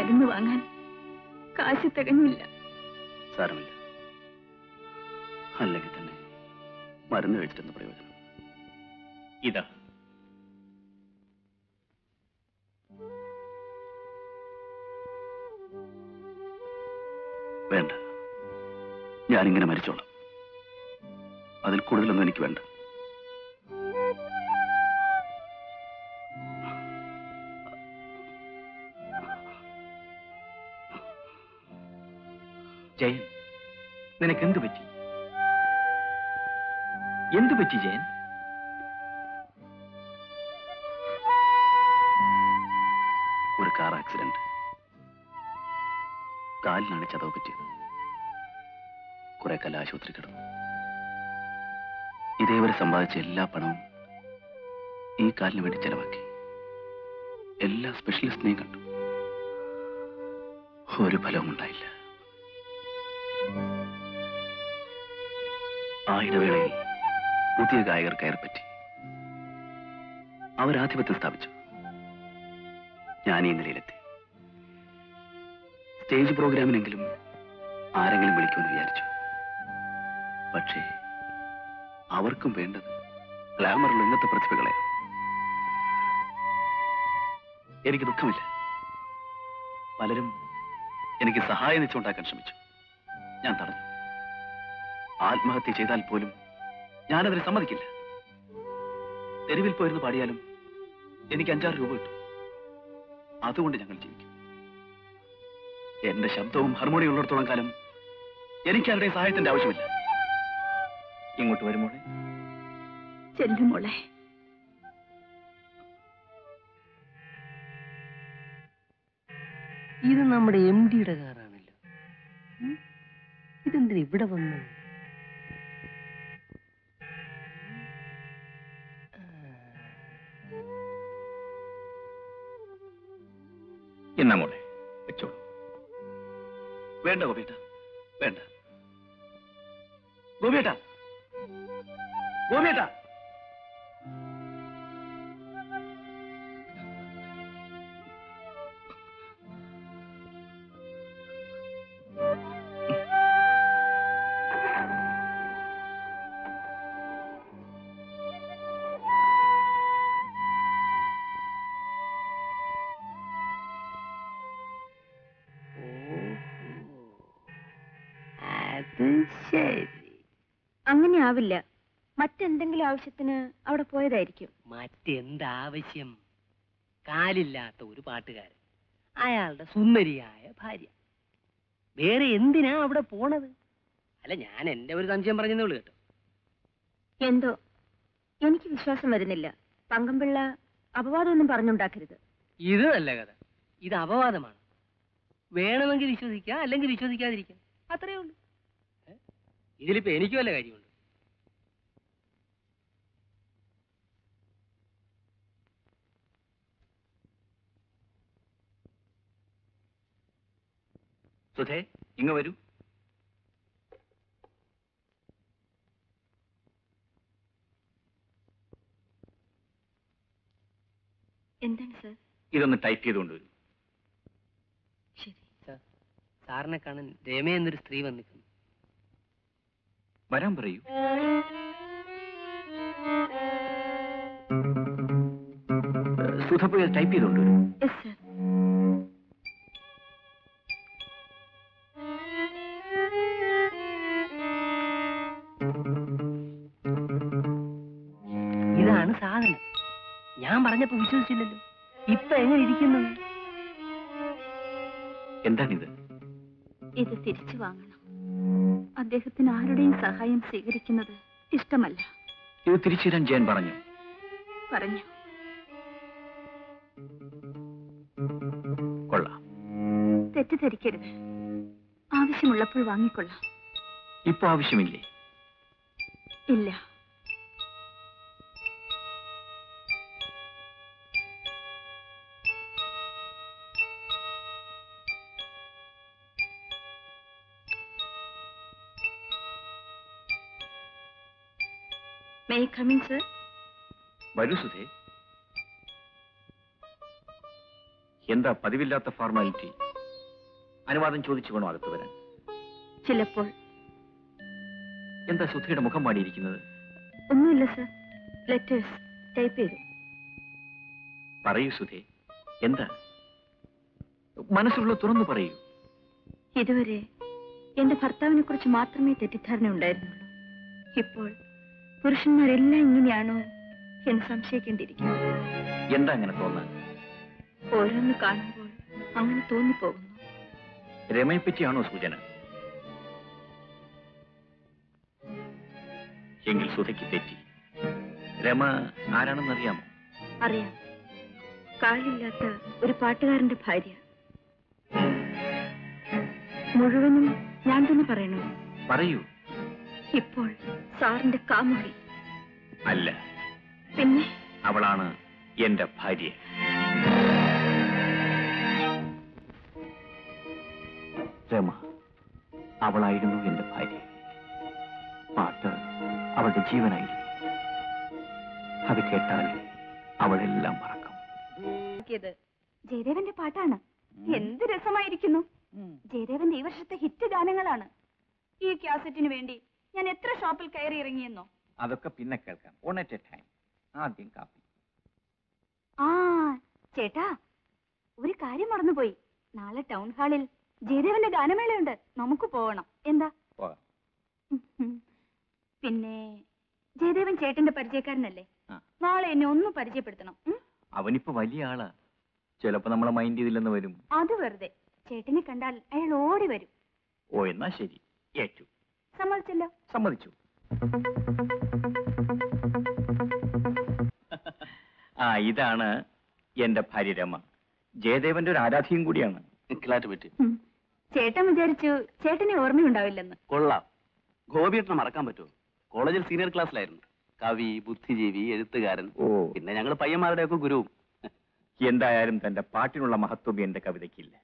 മരുന്ന് വാങ്ങാൻ കാശ് തികഞ്ഞില്ല. സാരമില്ല, അല്ലെങ്കിൽ തന്നെ മരുന്ന് കഴിച്ചിട്ടെന്ന് പ്രയോജനം. ഇതാ വേണ്ട, ഞാനിങ്ങനെ മരിച്ചോളാം. അതിൽ കൂടുതലൊന്നും എനിക്ക് വേണ്ട. ജയൻ, നിനക്ക് എന്തു പറ്റി? എന്തു പറ്റി ജയൻ? ഒരു കാർ ആക്സിഡന്റ്. കാലിനാണ് ചതവ് പറ്റിയത്. കുറെ കാലം ആശുപത്രി കിടന്നു. ഇതേവരെ സമ്പാദിച്ച എല്ലാ പണവും ഈ കാലിന് വേണ്ടി ചെലവാക്കി. എല്ലാ സ്പെഷ്യലിസ്റ്റിനെയും കണ്ടു. ഒരു ഫലവും ഉണ്ടായില്ല. ആ ഇടവേളയിൽ പുതിയ ഗായകർ കയറിപ്പറ്റി. അവരാധിപത്യം സ്ഥാപിച്ചു. ഞാൻ ഈ നിലയിലെത്തി. സ്റ്റേജ് പ്രോഗ്രാമിനെങ്കിലും ആരെങ്കിലും വിളിക്കുമെന്ന് വിചാരിച്ചു. പക്ഷേ അവർക്കും വേണ്ടത് ഗ്ലാമറുള്ള ഇന്നത്തെ പ്രതിഭകളെയാണ്. എനിക്ക് ദുഃഖമില്ല. പലരും എനിക്ക് സഹായം വെച്ചുണ്ടാക്കാൻ ശ്രമിച്ചു. ഞാൻ തടഞ്ഞു. ആത്മഹത്യ ചെയ്താൽ പോലും ഞാനതിന് സമ്മതിക്കില്ല. തെരുവിൽ പോയിരുന്ന് പാടിയാലും എനിക്ക് 5-6 രൂപ കിട്ടും. അതുകൊണ്ട് ഞങ്ങൾ ജീവിക്കും. എന്റെ ശബ്ദവും ഹാർമോണിയം ഉള്ളിടത്തോളം കാലം എനിക്ക് ആരുടെയും സഹായത്തിന്റെ ആവശ്യമില്ല. ഇങ്ങോട്ട് വരുമോളെ. ചെല്ലുമോളെ. ഇത് നമ്മുടെ MD യുടെ കാറാണല്ലോ. ഇതെന്തിനാ ഇവിടെ വന്നു? എന്നാ മോളെ വെച്ചോളൂ. വേണ്ട ഗോപിയേട്ട, വേണ്ട. ഗോപിയേട്ട, ഗോപിയേട്ട. അങ്ങനെ ആവില്ല. മറ്റെന്തെങ്കിലും ആവശ്യത്തിന് അവിടെ പോയതായിരിക്കും. മറ്റെന്താവശ്യം? കാലില്ലാത്ത ഒരു പാട്ടുകാരൻ, അയാളുടെ സുന്ദരിയായ ഭാര്യ. വേറെ എന്തിനാ അവിടെ പോണത്? അല്ല, ഞാൻ എന്റെ ഒരു സംശയം പറഞ്ഞതേ ഉള്ളൂ കേട്ടോ. എന്തോ എനിക്ക് വിശ്വാസം വരുന്നില്ല. പങ്കംപിള്ള അപവാദമൊന്നും പറഞ്ഞുണ്ടാക്കരുത്. ഇത് നല്ല കഥ. ഇത് അപവാദമാണ്. വേണമെങ്കിൽ വിശ്വസിക്കാം, അല്ലെങ്കിൽ വിശ്വസിക്കാതിരിക്കാം. അത്രയേ ഉള്ളൂ. ഇതിലിപ്പോ എനിക്കും വല്ല കാര്യമുണ്ട്? സുധേ, ഇങ്ങ് വരൂ. എന്താണ് സർ? ഇതൊന്ന് ടൈപ്പ് ചെയ്തുകൊണ്ട് വരൂ. ശരി സാർ. സാറിനെ കാണാൻ രമ എന്നൊരു സ്ത്രീ വന്നിരിക്കുന്നു. വരാൻ പറയൂ. സുധ പോയി ടൈപ്പ് ചെയ്തുകൊണ്ട് വരൂ. Yes sir. ഇതാണ് സാധനം. ഞാൻ പറഞ്ഞപ്പോ വിശ്വസിച്ചില്ലല്ലോ. ഇപ്പൊ എങ്ങനെ ഇരിക്കുന്നു? എന്താണിത്? ഇത് തിരിച്ചു വാങ്ങണം. അദ്ദേഹത്തിന് ആരുടെയും സഹായം സ്വീകരിക്കുന്നത് ഇഷ്ടമല്ല. ഇത് തിരിച്ചു തരാൻ ജയൻ പറഞ്ഞു. കൊള്ളാം. തെറ്റിദ്ധരിക്കരുത്. ആവശ്യമുള്ളപ്പോൾ വാങ്ങിക്കൊള്ളാം. ഇപ്പൊ ആവശ്യമില്ലേ? ഇല്ല. May I come in, sir? വരൂ സുധേ. എന്താ പതിവില്ലാത്ത ഫോർമാലിറ്റി? അനുവാദം ചോദിച്ചു വേണോ അകത്ത് വരാൻ? ചിലപ്പോൾ. എന്താ സുധയുടെ മുഖം പാടിയിരിക്കുന്നത്? ഒന്നുമില്ല സർ, ലെറ്റേഴ്സ് ടൈപ്പ് ചെയ്തു. പറയൂ സുധേ, എന്താ മനസ്സുള്ള തുറന്നു പറയൂ. ഇതുവരെ എന്റെ ഭർത്താവിനെ കുറിച്ച് മാത്രമേ തെറ്റിദ്ധാരണ ഉണ്ടായിരുന്നുള്ളൂ. ഇപ്പോൾ പുരുഷന്മാരെല്ലാം ഇങ്ങനെയാണോ എന്ന് സംശയിക്കേണ്ടിയിരിക്കുന്നു. എന്താ അങ്ങനെ തോന്നാൻ? ഓരോന്ന് കാണുമ്പോൾ അങ്ങനെ തോന്നിപ്പോകുന്നു. രമയെ പറ്റിയാണോ സൂചന? എങ്കിൽ സുധയ്ക്ക് തെറ്റി. രമ ആരാണെന്നറിയാമോ? അറിയാം, കാലില്ലാത്ത ഒരു പാട്ടുകാരന്റെ ഭാര്യ. മുഴുവനും ഞാൻ തന്നെ പറയണോ? പറയൂ. ഇപ്പോൾ സാറിന്റെ കാമുകി. അല്ല, പിന്നെ അവളാണ് എന്റെ ഭാര്യ. രമ, അവളായിരുന്നു എന്റെ ഭാര്യ. പാട്ട് അവളുടെ ജീവനായിരുന്നു. അത് കേട്ടാൽ അവളെല്ലാം മറക്കും. ജയദേവന്റെ പാട്ടാണ്. എന്ത് രസമായിരിക്കുന്നു. ജയദേവന്റെ ഈ വർഷത്തെ ഹിറ്റ് ഗാനങ്ങളാണ്. ഈ കാസറ്റിന് വേണ്ടി ഞാൻ എത്ര ഷോപ്പിൽ കയറി ഇറങ്ങിയെന്നോ. അതൊക്കെ പിന്നെ കേൾക്കാം. One at A time. ആദ്യം കാപ്പി. ആ ചേട്ടാ, ഒരു കാര്യം മറന്നുപോയി. നാളെ ടൗൺ ഹാളിൽ ജയദേവന്റെ ഗാനമേളയുണ്ട്. നമുക്ക് പോകണം. എന്താ? പോകാം. പിന്നെ ജയദേവൻ ചേട്ടന്റെ പരിചയക്കാരനല്ലേ? നാളെ എന്നെ ഒന്ന് പരിചയപ്പെടുത്തണം. അവനിപ്പോ വലിയ ആളാ. ചിലപ്പോ നമ്മളെ മൈൻഡ് ചെയ്തില്ലെന്ന് വരും. അത് വെറുതെ. ചേട്ടനെ കണ്ടാൽ അയാൾ ഓടി വരും. ഓ, എന്നാ ശരി, ഏറ്റു. സമ്മതിച്ചല്ലോ? സമ്മതിച്ചു. ആ, ഇതാണ് എന്റെ ഭാര്യ രമ. ജയദേവന്റെ ഒരു ആരാധിയും കൂടിയാണ്. പറ്റി ചേട്ടൻ വിചാരിച്ചു ചേട്ടനെ ഓർമ്മയുണ്ടാവില്ലെന്ന്. കൊള്ളാം. ഗോപിയേട്ടനെ മറക്കാൻ പറ്റുമോ? കോളേജിൽ സീനിയർ ക്ലാസ്സിലായിരുന്നു. കവി, ബുദ്ധിജീവി, എഴുത്തുകാരൻ. ഓ, പിന്നെ ഞങ്ങൾ പയ്യന്മാരുടെയൊക്കെ ഗുരുവും. എന്തായാലും തന്റെ പാട്ടിനുള്ള മഹത്വം എന്റെ കവിതയ്ക്കില്ല.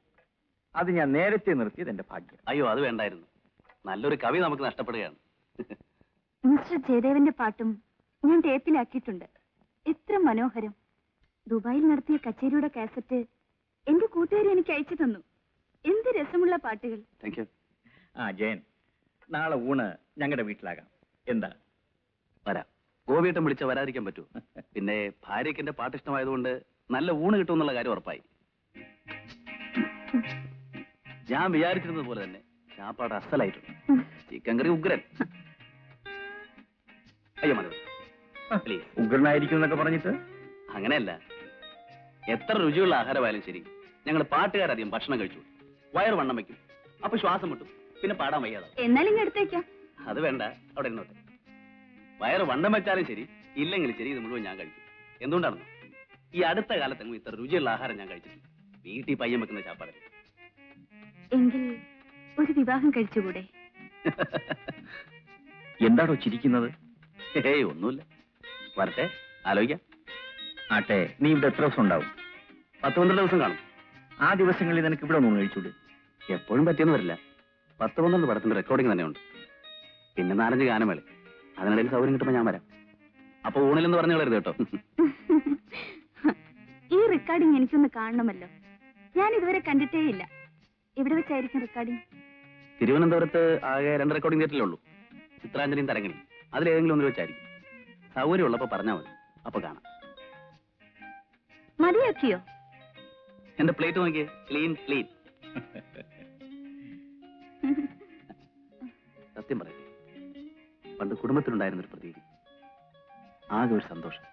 അത് ഞാൻ നേരത്തെ നിർത്തിയത് എന്റെ ഭാഗ്യം. അയ്യോ, അത് വേണ്ടായിരുന്നു. നല്ലൊരു കവി നമുക്ക് നഷ്ടപ്പെടുകയാണ്. മിസ്റ്റർ ജയദേവന്റെ പാട്ടും ഞാൻ ടേപ്പിലാക്കിയിട്ടുണ്ട്. എത്ര മനോഹരം. ദുബായിൽ നടത്തിയ കച്ചേരിയുടെ കാസറ്റ് എന്റെ കൂട്ടുകാരി എനിക്ക് അയച്ചു തന്നു. എന്ത് രസമുള്ള പാട്ടുകൾ. Thank you. ആ ജയൻ, നാളെ ഊണ് ഞങ്ങളുടെ വീട്ടിലാകാം. എന്താ? വരാം. ഗോപിയേട്ടൻ വിളിച്ച വരാതിരിക്കാൻ പറ്റൂ? പിന്നെ ഭാര്യയ്ക്ക് എന്റെ പാട്ട് ഇഷ്ടമായതുകൊണ്ട് നല്ല ഊണ് കിട്ടുമെന്നുള്ള കാര്യം ഉറപ്പായി. ഞാൻ വിചാരിച്ചിരുന്നത് പോലെ തന്നെ ചാപ്പാട് അസലായിട്ടുണ്ട്. ചിക്കൻ കറി ഉഗ്രൻ. അയ്യോ മനോജ്, പ്ലീസ്. ഉഗ്രനായിരിക്കും എന്നൊക്കെ പറഞ്ഞിട്ട്? അങ്ങനെയല്ല, എത്ര രുചിയുള്ള ആഹാരമായാലും ശരി, ഞങ്ങൾ പാട്ടുകാരധികം ഭക്ഷണം കഴിച്ചു വയറ് വണ്ണം വയ്ക്കും. അപ്പൊ ശ്വാസം മുട്ടും, പിന്നെ പാടാൻ വയ്യാതാവും. എന്നാലും ഇങ്ങ് എടുത്തേക്കാം. അത് വേണ്ട, അവിടെ ഇരുന്നോട്ടെ. വയറ് വണ്ണം വെച്ചാലും ശരി, ഇല്ലെങ്കിലും ശരി, ഇത് മുഴുവൻ ഞാൻ കഴിക്കും. എന്തുകൊണ്ടാണെന്നോ, ഈ അടുത്ത കാലത്തെങ്ങും ഇത്ര രുചിയുള്ള ആഹാരം ഞാൻ കഴിച്ചിട്ടില്ല. വീട്ടിൽ പയ്യൻ വെക്കുന്ന ചാപ്പാട്. എങ്കിൽ ഒരു വിവാഹം കഴിച്ചുകൂടെ? എന്താണോ ചിരിക്കുന്നത്? ഏയ് ഒന്നുമില്ല. വരട്ടെ, ആലോചിക്കാം. ആട്ടെ, നീ ഇവിടെ എത്ര ദിവസം ഉണ്ടാവും? 10-12 ദിവസം കാണും. ആ ദിവസങ്ങളിൽ നിനക്ക് ഇവിടെ ഒന്നും കഴിച്ചൂടെ? എപ്പോഴും പറ്റിയെന്ന് വരില്ല. 10-12 പടത്തിന്റെ റെക്കോർഡിംഗ് തന്നെ ഉണ്ട്. പിന്നെ 4-5 ഗാനമേള. അതിനിടയിൽ സൗകര്യം കിട്ടുമ്പോൾ ഞാൻ വരാം. അപ്പൊ ഊണിലെന്ന് പറഞ്ഞു കളരുത് കേട്ടോ. ഈ റെക്കോർഡിംഗ് എനിക്കൊന്ന് കാണണമല്ലോ. ഞാൻ ഇതുവരെ കണ്ടിട്ടേ ഇല്ല. എവിടെ വെച്ചായിരിക്കും റെക്കോർഡിംഗ്? തിരുവനന്തപുരത്ത് ആകെ 2 റെക്കോർഡിംഗ് തിയേറ്ററിലേ ഉള്ളൂ. ചിത്രാഞ്ജലിയും തരങ്ങണി. അതിലേതെങ്കിലും ഒന്നിൽ വെച്ചായിരിക്കും. സൗകര്യം ഉള്ളപ്പോ പറഞ്ഞാൽ മതി, അപ്പൊ കാണാം. മതിയാക്കിയോ? എന്റെ പ്ലേറ്റ് നോക്കിയേ, ക്ലീൻ ക്ലീൻ. സത്യം പറയട്ടെ, പണ്ട് കുടുംബത്തിലുണ്ടായിരുന്നൊരു പ്രതീതി. ആകെ ഒരു സന്തോഷം.